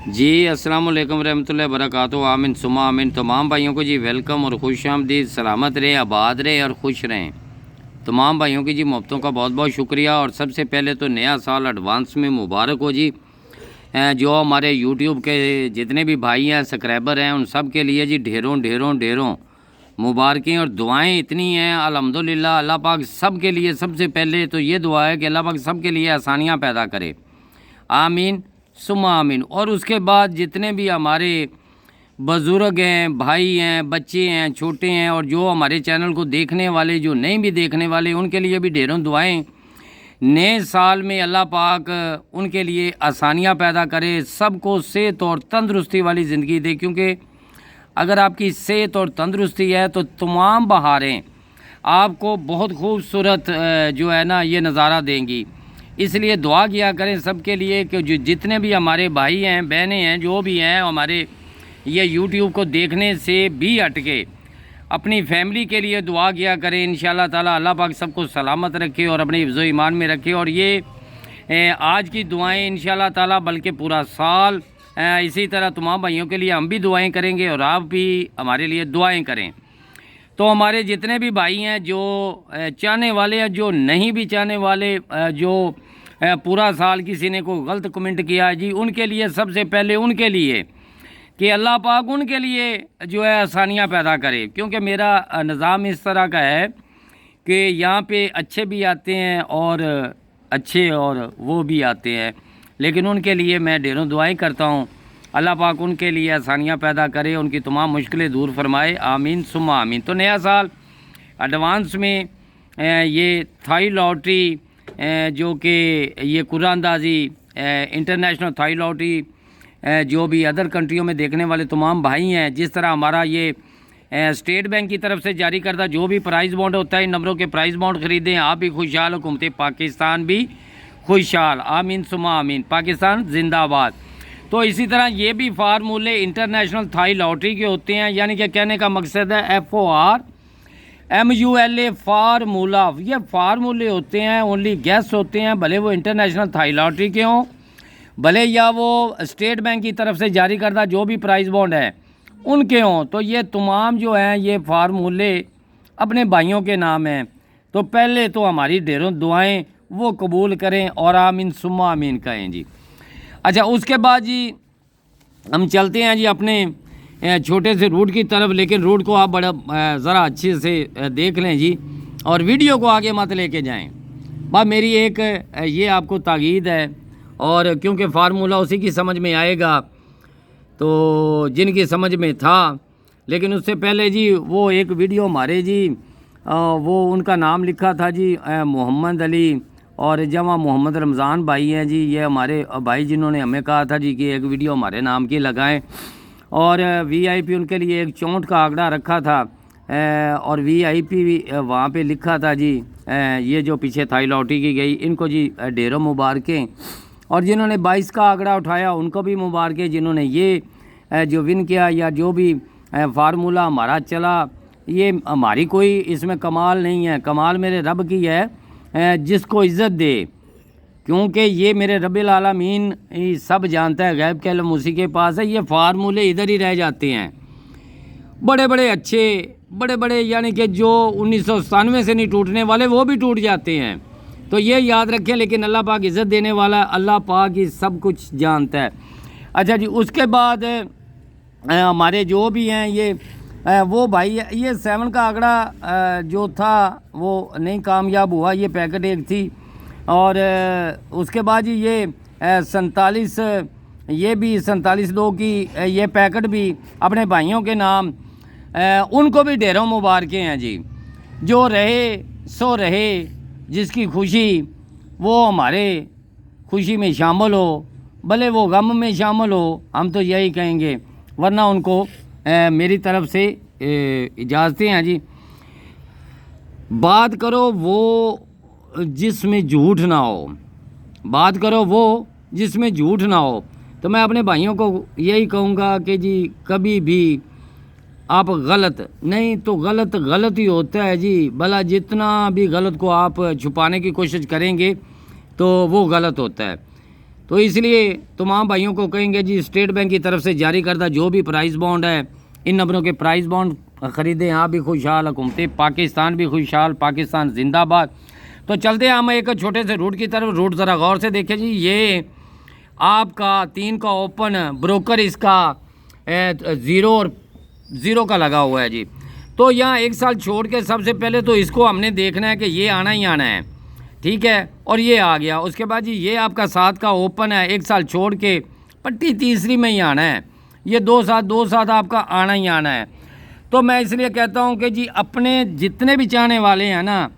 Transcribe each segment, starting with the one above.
जी अस्सलाम वालेकुम रहमतुल्लाहि वबरकातुहू। आमीन सुमा आमीन। तमाम भाइयों को जी वेलकम और खुश आमदीद। सलामत रहें, आबाद रहें और खुश रहें। तमाम भाइयों की जी मोहब्बतों का बहुत बहुत शुक्रिया। और सबसे पहले तो नया साल एडवांस में मुबारक हो जी। जो हमारे यूट्यूब के जितने भी भाई हैं, सब्सक्राइबर हैं, उन सब के लिए जी ढेरों ढेरों ढेरों मुबारकें और दुआएं इतनी हैं अल्हम्दुलिल्लाह। अल्लाह पाक सब के लिए, सबसे पहले तो ये दुआ है कि अल्लाह पाक सब के लिए आसानियाँ पैदा करे। आमीन सुम्मा आमीन। और उसके बाद जितने भी हमारे बुज़ुर्ग हैं, भाई हैं, बच्चे हैं, छोटे हैं, और जो हमारे चैनल को देखने वाले, जो नहीं भी देखने वाले, उनके लिए भी ढेरों दुआएं। नए साल में अल्लाह पाक उनके लिए आसानियाँ पैदा करे, सबको सेहत और तंदरुस्ती वाली ज़िंदगी दे। क्योंकि अगर आपकी सेहत और तंदरुस्ती है तो तमाम बहारें आपको बहुत खूबसूरत जो है ना ये नज़ारा देंगी। इसलिए दुआ किया करें सबके लिए कि जो जितने भी हमारे भाई हैं, बहनें हैं, जो भी हैं हमारे ये यूट्यूब को देखने से भी हट के अपनी फैमिली के लिए दुआ किया करें। इंशाअल्लाह ताला अल्लाह पाक सबको सलामत रखे और अपने हिफ्ज़ ईमान में रखे। और ये आज की दुआएं इंशाअल्लाह ताला बल्कि पूरा साल इसी तरह तमाम भाइयों के लिए हम भी दुआएं करेंगे और आप भी हमारे लिए दुआएं करें। तो हमारे जितने भी भाई हैं, जो चाहने वाले हैं, जो नहीं भी चाहने वाले, जो पूरा साल किसी ने कोई गलत कमेंट किया है जी, उनके लिए सबसे पहले उनके लिए कि अल्लाह पाक उनके लिए जो है आसानियाँ पैदा करे। क्योंकि मेरा निज़ाम इस तरह का है कि यहाँ पे अच्छे भी आते हैं और अच्छे और वो भी आते हैं, लेकिन उनके लिए मैं ढेरों दुआएं करता हूँ। अल्लाह पाक उनके लिए आसानियाँ पैदा करे, उनकी तमाम मुश्किलें दूर फरमाए। आमीन सुम्मा आमीन। तो नया साल एडवांस में ये थाई लॉटरी जो कि ये कुरानंदाजी इंटरनेशनल थाई लॉटरी जो भी अदर कंट्रियों में देखने वाले तमाम भाई हैं, जिस तरह हमारा ये स्टेट बैंक की तरफ से जारी करता जो भी प्राइज़ बॉन्ड होता है, इन नंबरों के प्राइज़ बॉन्ड ख़रीदें, आप भी खुशहाल, हुकूमत पाकिस्तान भी खुशहाल। आमीन सुमा आमीन। पाकिस्तान जिंदाबाद। तो इसी तरह ये भी फार्मूले इंटरनेशनल थाई लॉटरी के होते हैं, यानी कि कहने का मकसद है FORMULA फार्मूला। ये फार्मूले होते हैं, ओनली गैस होते हैं, भले वो इंटरनेशनल थाई लॉटरी के हों, भले या वो स्टेट बैंक की तरफ से जारी करदा जो भी प्राइज़ बॉन्ड है उनके हों। तो ये तमाम जो हैं ये फार्मूले अपने भाइयों के नाम हैं। तो पहले तो हमारी ढेरों दुआएं वो कबूल करें और आमीन सुम्मा आमीन कहें जी। अच्छा, उसके बाद जी हम चलते हैं जी अपने छोटे से रूट की तरफ, लेकिन रूट को आप बड़ा ज़रा अच्छे से देख लें जी, और वीडियो को आगे मत लेके जाएं। बस मेरी एक ये आपको ताकीद है, और क्योंकि फार्मूला उसी की समझ में आएगा तो जिनकी समझ में था। लेकिन उससे पहले जी वो एक वीडियो हमारे जी वो उनका नाम लिखा था जी मोहम्मद अली और जमा मोहम्मद रमज़ान भाई हैं जी, ये हमारे भाई जिन्होंने हमें कहा था जी कि एक वीडियो हमारे नाम की लगाएं। और VIP उनके लिए एक 64 का आंकड़ा रखा था, और VIP वहाँ पे लिखा था जी ये जो पीछे थाई लॉटरी की गई, इनको जी ढेरों मुबारकें। और जिन्होंने 22 का आंकड़ा उठाया उनको भी मुबारकें। जिन्होंने ये जो विन किया या जो भी फार्मूला हमारा चला, ये हमारी कोई इसमें कमाल नहीं है, कमाल मेरे रब की है जिसको इज़्ज़त दे। क्योंकि ये मेरे रब्बिल आलमीन सब जानता है, गैब के इल्म उसी के पास है। ये फार्मूले इधर ही रह जाते हैं, बड़े बड़े अच्छे, बड़े बड़े, यानी कि जो 1997 से नहीं टूटने वाले वो भी टूट जाते हैं। तो ये याद रखें। लेकिन अल्लाह पाक इज़्ज़त देने वाला है, अल्लाह पाक ही सब कुछ जानता है। अच्छा जी, उसके बाद हमारे जो भी हैं ये वो भाई, ये 7 का आंकड़ा जो था वो नहीं कामयाब हुआ, ये पैकेट एक थी। और उसके बाद जी ये 47 ये भी 47 की ये पैकेट भी अपने भाइयों के नाम, उनको भी ढेरों मुबारकें हैं जी। जो रहे सो रहे, जिसकी खुशी वो हमारे खुशी में शामिल हो, भले वो गम में शामिल हो, हम तो यही कहेंगे। वरना उनको मेरी तरफ से इजाज़तें हैं जी। बात करो वो जिसमें झूठ ना हो, बात करो वो जिसमें झूठ ना हो। तो मैं अपने भाइयों को यही कहूँगा कि जी कभी भी आप गलत नहीं, तो गलत गलत ही होता है जी। भला जितना भी गलत को आप छुपाने की कोशिश करेंगे तो वो गलत होता है। तो इसलिए तमाम भाइयों को कहेंगे जी स्टेट बैंक की तरफ से जारी करदा जो भी प्राइस बॉन्ड है, इन नंबरों के प्राइस बॉन्ड ख़रीदें। आप भी खुशहाल, हुकूमत पाकिस्तान भी खुशहाल, पाकिस्तान जिंदाबाद। तो चलते हैं हम एक छोटे से रूट की तरफ। रूट ज़रा गौर से देखें जी, ये आपका 3 का ओपन ब्रोकर इसका 0 और 0 का लगा हुआ है जी। तो यहाँ 1 साल छोड़ के सबसे पहले तो इसको हमने देखना है कि ये आना ही आना है, ठीक है, और ये आ गया। उसके बाद जी ये आपका 7 का ओपन है, 1 साल छोड़ के पट्टी तीसरी में ही आना है। ये 2 साथ आपका आना ही आना है। तो मैं इसलिए कहता हूँ कि जी अपने जितने भी चाहने वाले हैं ना,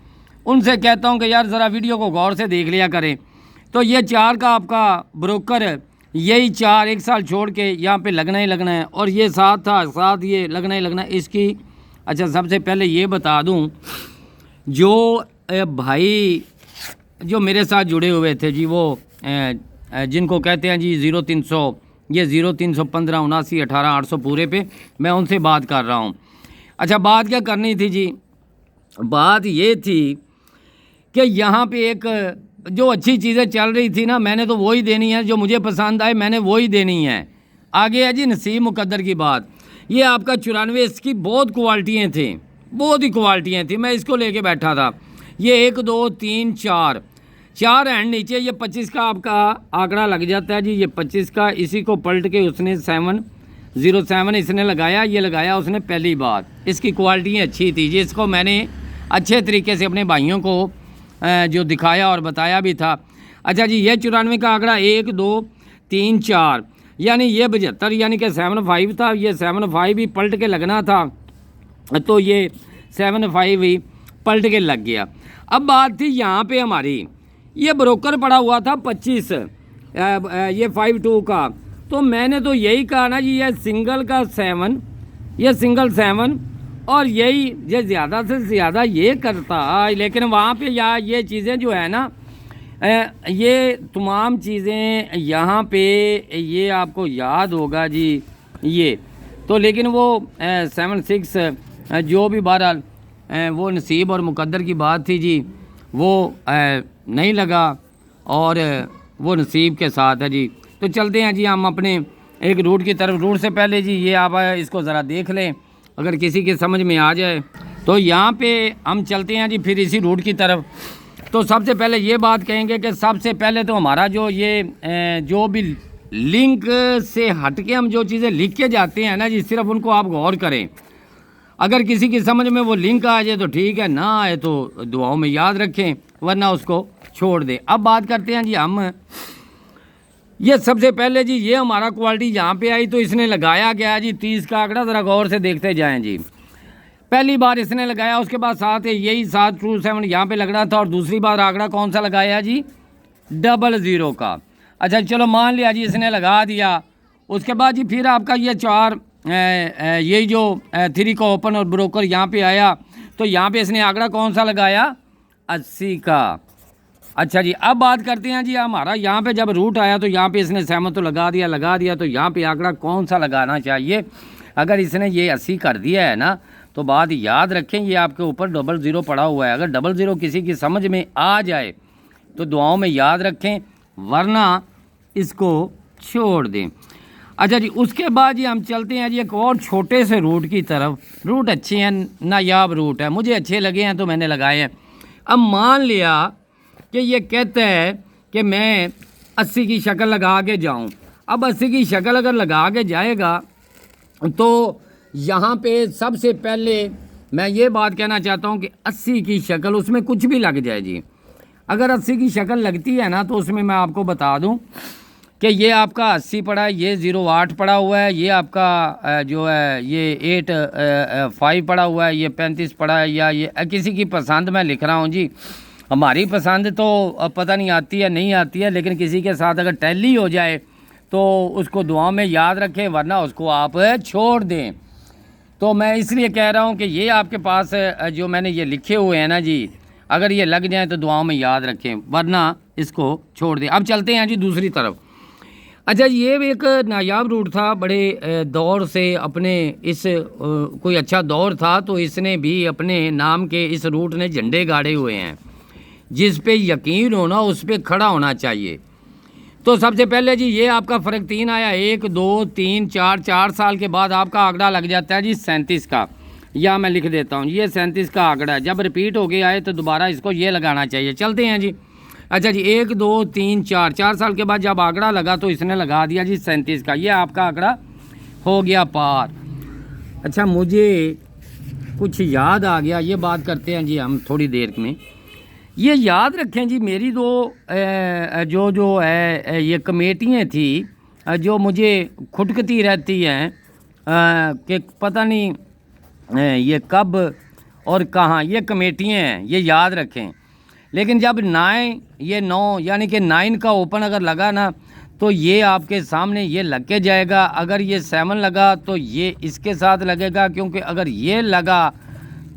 उनसे कहता हूँ कि यार ज़रा वीडियो को गौर से देख लिया करें। तो ये 4 का आपका ब्रोकर है, यही 4 1 साल छोड़ के यहाँ पे लगना ही लगना है। और ये 7 था, 7 ये लगना ही लगना है इसकी। अच्छा, सबसे पहले ये बता दूँ, जो भाई जो मेरे साथ जुड़े हुए थे जी, वो जिनको कहते हैं जी 0300, ये 0315 79 18 800 पूरे पे, मैं उनसे बात कर रहा हूँ। अच्छा, बात क्या करनी थी जी? बात ये थी कि यहाँ पे एक जो अच्छी चीज़ें चल रही थी ना, मैंने तो वही देनी है, जो मुझे पसंद आए मैंने वही देनी है। आगे है जी नसीब मुकद्दर की बात। ये आपका 94, इसकी बहुत क्वालिटियाँ थी, बहुत ही क्वालिटियाँ थी। मैं इसको लेके बैठा था। ये 1 2 3 4 हैंड नीचे, ये 25 का आपका आंकड़ा लग जाता है जी। ये 25 का, इसी को पलट के उसने 707 इसने लगाया, ये लगाया उसने पहली बात। इसकी क्वालिटी अच्छी थी जी, इसको मैंने अच्छे तरीके से अपने भाइयों को जो दिखाया और बताया भी था। अच्छा जी, ये 94 का आंकड़ा 1 2 3 4, यानी ये 75, यानी कि 75 था। ये 75 ही पलट के लगना था, तो ये 75 ही पलट के लग गया। अब बात थी यहाँ पे हमारी, ये ब्रोकर पड़ा हुआ था 25, ये 52 का। तो मैंने तो यही कहा ना जी, ये सिंगल का 7, ये सिंगल 7, और यही ये ज़्यादा से ज़्यादा ये करता। लेकिन वहाँ पे या ये चीज़ें जो है ना, ये तमाम चीज़ें यहाँ पे, ये आपको याद होगा जी ये तो। लेकिन वो 7 6 जो भी बहरहाल वो नसीब और मुकद्दर की बात थी जी, वो नहीं लगा और वो नसीब के साथ है जी। तो चलते हैं जी हम अपने एक रूट की तरफ। रूट से पहले जी ये आप इसको ज़रा देख लें, अगर किसी के समझ में आ जाए। तो यहाँ पे हम चलते हैं जी फिर इसी रूट की तरफ। तो सबसे पहले ये बात कहेंगे कि सबसे पहले तो हमारा जो ये जो भी लिंक से हट के हम जो चीज़ें लिख के जाते हैं ना जी, सिर्फ उनको आप गौर करें। अगर किसी की समझ में वो लिंक आ जाए तो ठीक है, ना आए तो दुआओं में याद रखें, वरना उसको छोड़ दें। अब बात करते हैं जी हम, ये सबसे पहले जी ये हमारा क्वालिटी यहाँ पे आई तो इसने लगाया गया जी 30 का आंकड़ा। ज़रा गौर से देखते जाएं जी। पहली बार इसने लगाया, उसके बाद 7 है, यही 727 यहाँ पे लगना था। और दूसरी बार आंकड़ा कौन सा लगाया जी? 00 का। अच्छा चलो मान लिया जी इसने लगा दिया। उसके बाद जी फिर आपका ये 4 यही जो 3 का ओपन और ब्रोकर यहाँ पे आया, तो यहाँ पे इसने आंकड़ा कौन सा लगाया? 80 का। अच्छा जी, अब बात करते हैं जी हमारा यहाँ पे जब रूट आया तो यहाँ पे इसने 7 तो लगा दिया, तो यहाँ पे आंकड़ा कौन सा लगाना चाहिए? अगर इसने ये 80 कर दिया है ना, तो बात याद रखें ये आपके ऊपर 00 पड़ा हुआ है। अगर 00 किसी की समझ में आ जाए तो दुआओं में याद रखें, वरना इसको छोड़ दें। अच्छा जी, उसके बाद जी हम चलते हैं जी एक और छोटे से रूट की तरफ। रूट अच्छे हैं, नायाब रूट है, मुझे अच्छे लगे हैं तो मैंने लगाए हैं। अब मान लिया कि ये कहता है कि मैं 80 की शक्ल लगा के जाऊं। अब 80 की शक्ल अगर लगा के जाएगा तो यहाँ पे सबसे पहले मैं ये बात कहना चाहता हूँ कि 80 की शक्ल, उसमें कुछ भी लग जाए जी। अगर 80 की शक्ल लगती है ना, तो उसमें मैं आपको बता दूँ कि ये आपका 80 पड़ा है, ये 08 पड़ा हुआ है, ये आपका जो है ये 85 पड़ा हुआ है, ये 35 पड़ा है, या ये किसी की पसंद मैं लिख रहा हूँ जी। हमारी पसंद तो पता नहीं आती है नहीं आती है, लेकिन किसी के साथ अगर टैली हो जाए तो उसको दुआ में याद रखें, वरना उसको आप छोड़ दें। तो मैं इसलिए कह रहा हूँ कि ये आपके पास जो मैंने ये लिखे हुए हैं ना जी, अगर ये लग जाए तो दुआओं में याद रखें, वरना इसको छोड़ दें। अब चलते हैं जी दूसरी तरफ। अच्छा, ये भी एक नायाब रूट था, बड़े दौर से अपने इस कोई अच्छा दौर था तो इसने भी अपने नाम के इस रूट ने झंडे गाड़े हुए हैं। जिस पे यकीन होना उस पे खड़ा होना चाहिए। तो सबसे पहले जी ये आपका फ़र्क 3 आया, 1 2 3 4, 4 साल के बाद आपका आंकड़ा लग जाता है जी 37 का। या मैं लिख देता हूँ, ये 37 का आंकड़ा है। जब रिपीट हो गया है तो दोबारा इसको ये लगाना चाहिए। चलते हैं जी। अच्छा जी, 1 2 3 4, 4 साल के बाद जब आंकड़ा लगा तो इसने लगा दिया जी 37 का। ये आपका आंकड़ा हो गया पार। अच्छा, मुझे कुछ याद आ गया, ये बात करते हैं जी हम थोड़ी देर में। ये याद रखें जी, मेरी जो है ये कमेटियाँ थी जो मुझे खुटकती रहती हैं कि पता नहीं ये कब और कहाँ ये कमेटियाँ हैं, ये याद रखें। लेकिन जब 9 यानी कि 9 का ओपन अगर लगा ना तो ये आपके सामने ये लग के जाएगा। अगर ये 7 लगा तो ये इसके साथ लगेगा, क्योंकि अगर ये लगा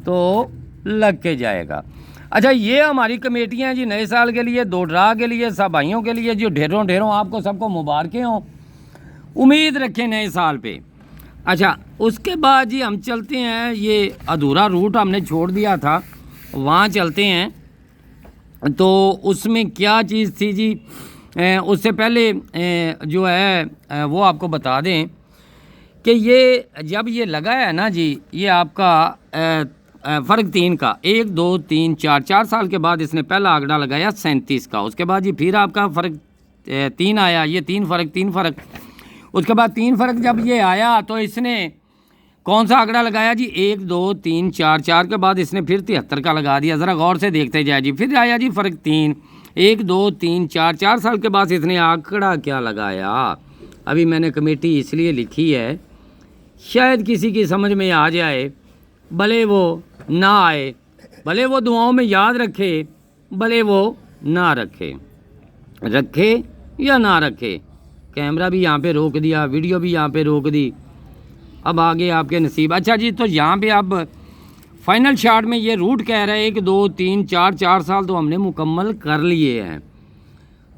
तो लग के जाएगा। अच्छा, ये हमारी कमेटियाँ हैं जी नए साल के लिए, 2 ड्रा के लिए, सब भाइयों के लिए जो ढेरों ढेरों आपको सबको मुबारकें हों, उम्मीद रखें नए साल पे। अच्छा, उसके बाद जी हम चलते हैं, ये अधूरा रूट हमने छोड़ दिया था, वहाँ चलते हैं। तो उसमें क्या चीज़ थी जी, उससे पहले जो है वो आपको बता दें कि ये जब ये लगा है ना जी, ये आपका फ़र्क 3 का, 1 2 3 4, 4 साल के बाद इसने पहला आंकड़ा लगाया 37 का। उसके बाद जी फिर आपका फ़र्क 3 आया, ये 3 फ़र्क। उसके बाद 3 फ़र्क जब ये आया तो इसने कौन सा आंकड़ा लगाया जी, 1 2 3 4, 4 के बाद इसने फिर 73 का लगा दिया। ज़रा गौर से देखते जाए जी। फिर आया जी फ़र्क 3, 1 2 3 4, 4 साल के बाद इसने आंकड़ा क्या लगाया। अभी मैंने कमेटी इसलिए लिखी है शायद किसी की समझ में आ जाए, भले वो ना आए, भले वो दुआओं में याद रखे, भले वो ना रखे या ना रखे। कैमरा भी यहाँ पे रोक दिया, वीडियो भी यहाँ पे रोक दी, अब आगे आपके नसीब। अच्छा जी, तो यहाँ पे अब फाइनल शॉट में ये रूट कह रहा है 1 2 3 4, 4 साल तो हमने मुकम्मल कर लिए हैं।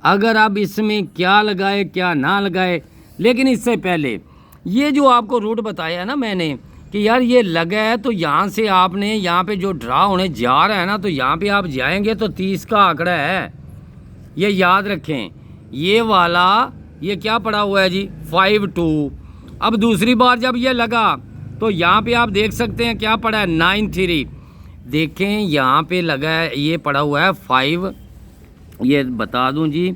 अगर अब इसमें क्या लगाए क्या ना लगाए, लेकिन इससे पहले ये जो आपको रूट बताया ना मैंने कि यार ये लगा है, तो यहाँ से आपने यहाँ पे जो ड्रा होने जा रहा है ना, तो यहाँ पे आप जाएंगे तो 30 का आंकड़ा है, ये याद रखें। ये वाला ये क्या पड़ा हुआ है जी, 5 2। अब दूसरी बार जब ये लगा तो यहाँ पे आप देख सकते हैं क्या पड़ा है, 9 3। देखें यहाँ पे लगा है, ये पड़ा हुआ है 5, ये बता दूं जी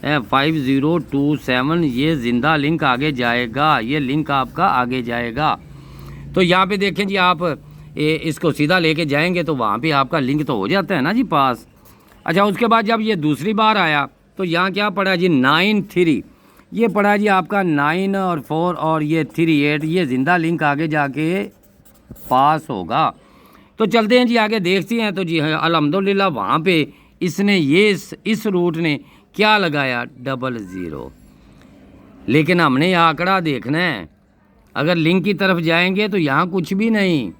5027। ये जिंदा लिंक आगे जाएगा, ये लिंक आपका आगे जाएगा। तो यहाँ पे देखें जी, आप इसको सीधा लेके जाएंगे तो वहाँ पे आपका लिंक तो हो जाता है ना जी पास। अच्छा, उसके बाद जब ये दूसरी बार आया तो यहाँ क्या पड़ा जी, 9 3। ये पड़ा जी आपका 9 और 4 और ये 3 8। ये जिंदा लिंक आगे जाके पास होगा। तो चलते हैं जी आगे, देखते हैं। तो जी अल्हम्दुलिल्लाह वहाँ पे इसने ये इस रूट ने क्या लगाया, 00। लेकिन हमने यह आंकड़ा देखना है। अगर लिंक की तरफ जाएंगे तो यहाँ कुछ भी नहीं,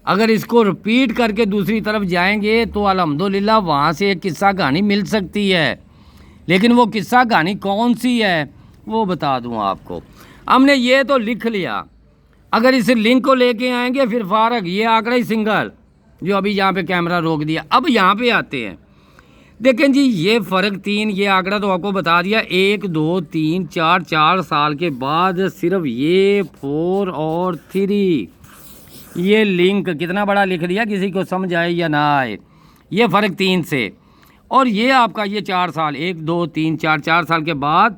अगर इसको रिपीट करके दूसरी तरफ जाएंगे तो अल्हम्दुलिल्लाह वहाँ से एक किस्सा कहानी मिल सकती है। लेकिन वो किस्सा कहानी कौन सी है वो बता दूँ आपको। हमने ये तो लिख लिया, अगर इस लिंक को लेके आएंगे फिर फारग ये आंकड़ा ही सिंगल, जो अभी यहाँ पे कैमरा रोक दिया। अब यहाँ पे आते हैं, देखें जी ये फ़र्क 3, ये आंकड़ा तो आपको बता दिया, 1 2 3 4, 4 साल के बाद सिर्फ ये 4 और 3, ये लिंक कितना बड़ा लिख दिया, किसी को समझ आए या ना आए। ये फ़र्क 3 से, और ये आपका ये 4 साल, 1 2 3 4, 4 साल के बाद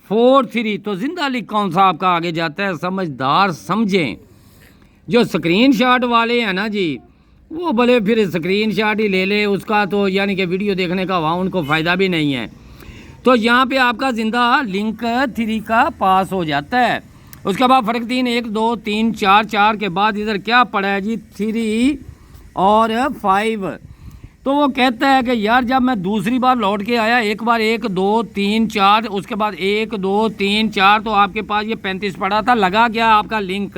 4 3। तो जिंदा लिंक कौन सा आपका आगे जाता है, समझदार समझें। जो स्क्रीनशॉट वाले हैं ना जी, वो भले फिर स्क्रीनशॉट ही ले ले, उसका तो यानी कि वीडियो देखने का वहाँ उनको फ़ायदा भी नहीं है। तो यहाँ पे आपका जिंदा लिंक 3 का पास हो जाता है। उसके बाद फ़र्क 3, 1 2 3 4, 4 के बाद इधर क्या पड़ा है जी, 3 और 5। तो वो कहता है कि यार जब मैं दूसरी बार लौट के आया, एक बार 1 2 3 4, उसके बाद 1 2 3 4, तो आपके पास ये 35 पड़ा था। लगा क्या आपका लिंक,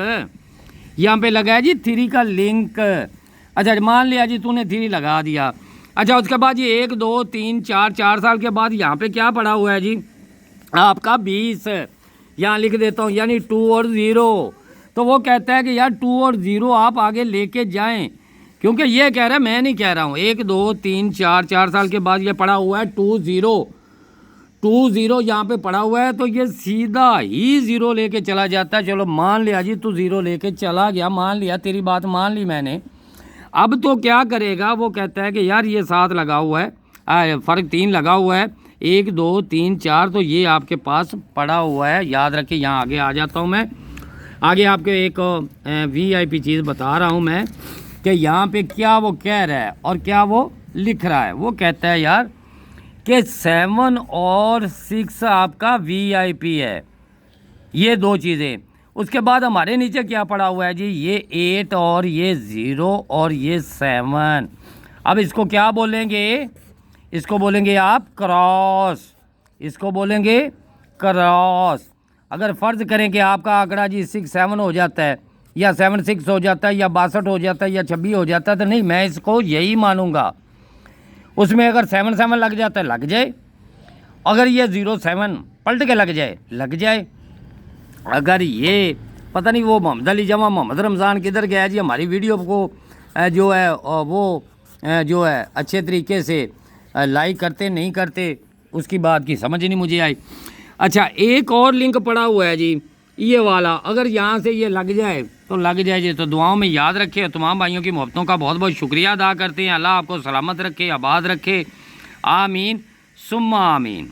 यहाँ पे लगा है जी 3 का लिंक। अच्छा, मान लिया जी तूने 3 लगा दिया। अच्छा, उसके बाद ये 1 2 3 4, 4 साल के बाद यहाँ पे क्या पड़ा हुआ है जी आपका 20, यहाँ लिख देता हूँ, यानी 2 और 0। तो वो कहता है कि यार 2 और 0 आप आगे लेके जाएं, क्योंकि ये कह रहा है, मैं नहीं कह रहा हूँ। 1 2 3 4, 4 साल के बाद ये पड़ा हुआ है 2 0। 20 यहाँ पे पड़ा हुआ है तो ये सीधा ही 0 लेके चला जाता है। चलो मान लिया जी, तू 0 लेके चला गया, मान लिया, तेरी बात मान ली मैंने। अब तो क्या करेगा, वो कहता है कि यार ये 7 लगा हुआ है, फ़र्क 3 लगा हुआ है, 1 2 3 4, तो ये आपके पास पड़ा हुआ है। याद रखिए, यहाँ आगे आ जाता हूँ मैं। आगे आपको एक VIP चीज़ बता रहा हूँ मैं कि यहाँ पे क्या वो कह रहा है और क्या वो लिख रहा है। वो कहता है यार कि 7 और 6 आपका VIP है, ये 2 चीज़ें। उसके बाद हमारे नीचे क्या पड़ा हुआ है जी, ये 8 और ये 0 और ये 7। अब इसको क्या बोलेंगे, इसको बोलेंगे आप क्रॉस, इसको बोलेंगे क्रॉस। अगर फ़र्ज़ करें कि आपका आंकड़ा जी 6 7 हो जाता है, या 7 6 हो जाता है, या 62 हो जाता है, या 26 हो जाता है, तो नहीं, मैं इसको यही मानूंगा। उसमें अगर 7 7 लग जाता है, लग जाए। अगर ये 0 7 पलट के लग जाए, लग जाए। अगर ये पता नहीं वो मोहम्मद अली जमा मोहम्मद रमज़ान किधर गया जी, हमारी वीडियो को जो है वो जो है अच्छे तरीके से लाइक करते नहीं करते, उसकी बात की समझ नहीं मुझे आई। अच्छा, एक और लिंक पड़ा हुआ है जी, ये वाला, अगर यहाँ से ये लग जाए तो लग जाए जी। तो दुआओं में याद रखे। तमाम भाइयों की मोहब्बतों का बहुत बहुत शुक्रिया अदा करते हैं। अल्लाह आपको सलामत रखे, आबाद रखे, आमीन सुम्मा आमीन।